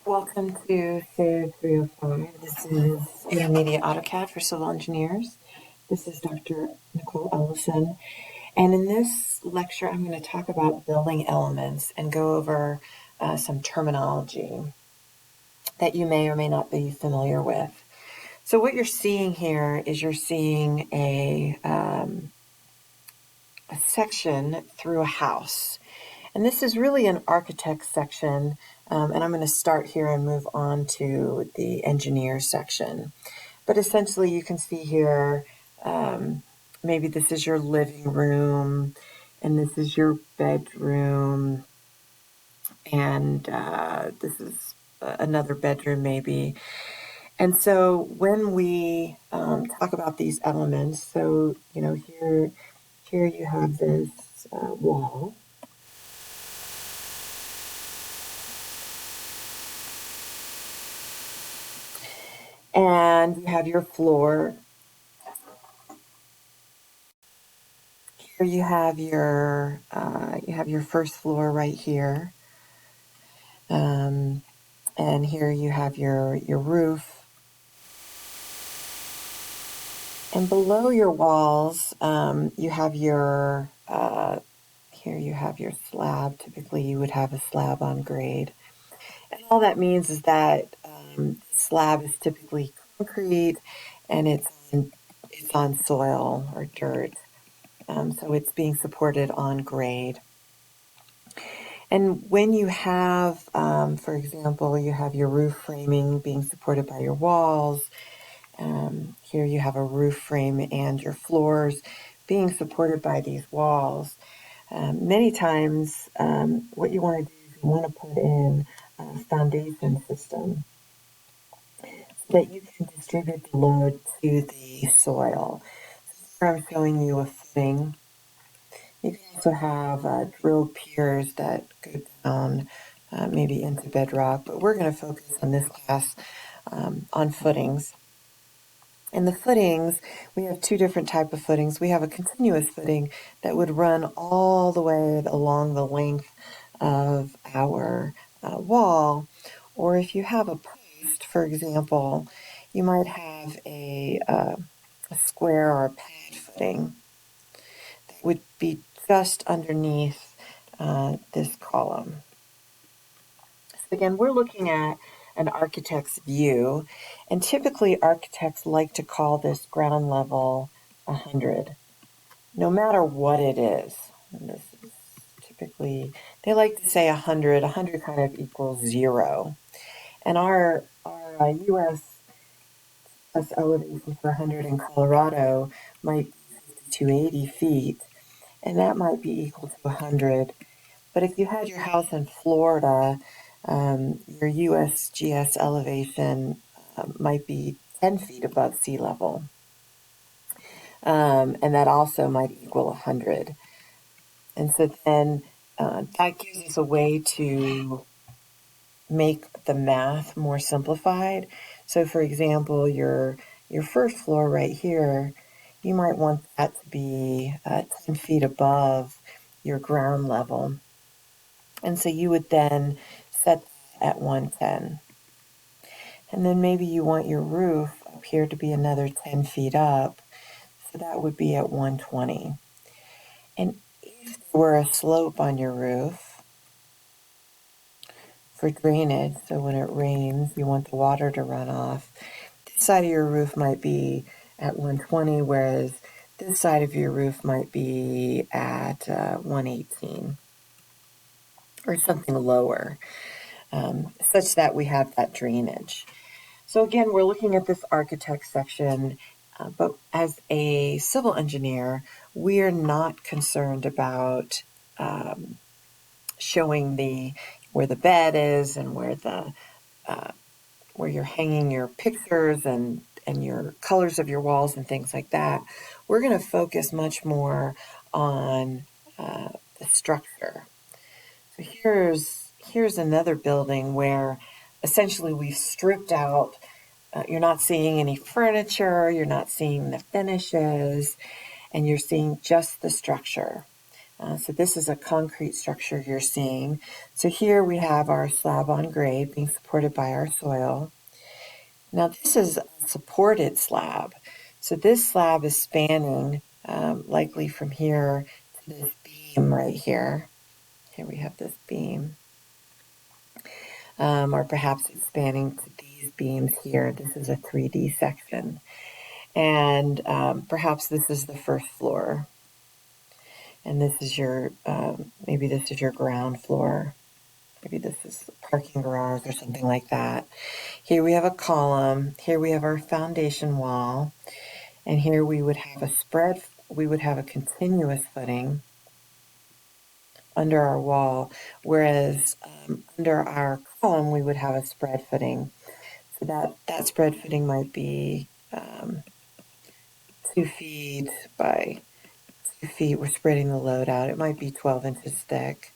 Welcome to CIVE 305. This is Intermediate AutoCAD for Civil Engineers. This is Dr. Nicole Ellison. And in this lecture, I'm going to talk about building elements and go over some terminology that you may or may not be familiar with. So what you're seeing here is you're seeing a section through a house. And this is really an architect section, and I'm going to start here and move on to the engineer section. But essentially you can see here, maybe this is your living room, and this is your bedroom, and this is another bedroom maybe. And so when we talk about these elements, so, here you have this wall. And you have your floor. Here you have your first floor right here, and here you have your roof. And below your walls, you have your here you have your slab. Typically, you would have a slab on grade, and all that means is that slab is typically concrete, and it's on soil or dirt. So it's being supported on grade. And when you have, for example, you have your roof framing being supported by your walls, here you have a roof frame and your floors being supported by these walls. Many times, what you want to do is you want to put in a foundation system so that you can distribute the load to the soil. So here I'm showing you a footing. You can also have drilled piers that go down maybe into bedrock, but we're going to focus on this class on footings. In the footings, we have two different types of footings. We have a continuous footing that would run all the way along the length of our wall, or if you have a post, for example, you might have a square or a pad footing that would be just underneath this column. So again, we're looking at an architect's view, and typically architects like to call this ground level 100, no matter what it is. And this is typically, they like to say 100. 100 kind of equals 0. And our U.S. elevation for 100 in Colorado might be 280 feet, and that might be equal to 100. But if you had your house in Florida, your USGS elevation might be 10 feet above sea level. And that also might equal 100. And so then that gives us a way to make the math more simplified. So for example, your first floor right here, you might want that to be 10 feet above your ground level. And so you would then set that at 110. And then maybe you want your roof up here to be another 10 feet up. So that would be at 120. And if there were a slope on your roof for drainage, so when it rains, you want the water to run off, this side of your roof might be at 120, whereas this side of your roof might be at 118 or something lower, such that we have that drainage. So again, we're looking at this architect section, but as a civil engineer, we're not concerned about showing where the bed is and where you're hanging your pictures and your colors of your walls and things like that. We're going to focus much more on the structure. So here's another building where essentially we've stripped out. You're not seeing any furniture, you're not seeing the finishes, and you're seeing just the structure. So this is a concrete structure you're seeing. So here we have our slab on grade being supported by our soil. Now this is a supported slab. So this slab is spanning likely from here to this beam right here. Here we have this beam. Or perhaps it's spanning to these beams here. This is a 3D section. And perhaps this is the first floor. And this is your, maybe this is your ground floor. Maybe this is a parking garage or something like that. Here we have a column. Here we have our foundation wall. And here we would have a continuous footing under our wall, whereas under our column we would have a spread footing. So that spread footing might be 2 feet by 2 feet. We're spreading the load out. It might be 12 inches thick,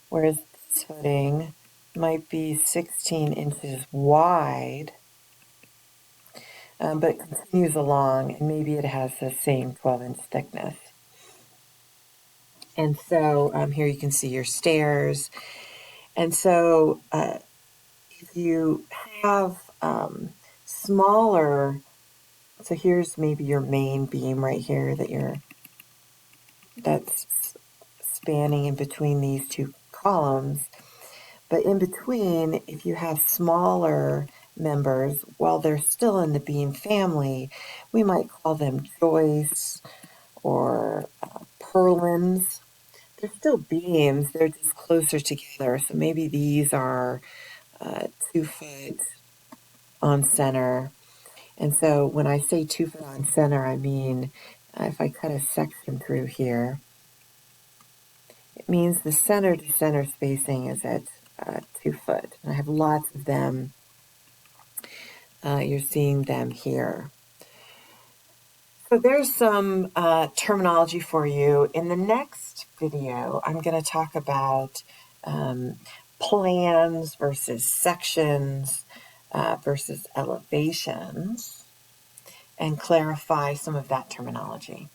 whereas this footing might be 16 inches wide, but it continues along, and maybe it has the same 12-inch thickness. And so here you can see your stairs. And so if you have smaller, so here's maybe your main beam right here that's spanning in between these two columns. But in between, if you have smaller members, while they're still in the beam family, we might call them joists or purlins. They're still beams, they're just closer together. So maybe these are 2 foot on center. And so when I say 2 foot on center, I mean if I cut a section through here, it means the center to center spacing is at 2 foot. And I have lots of them. You're seeing them here. So there's some terminology for you. In the next video, I'm going to talk about plans versus sections versus elevations and clarify some of that terminology.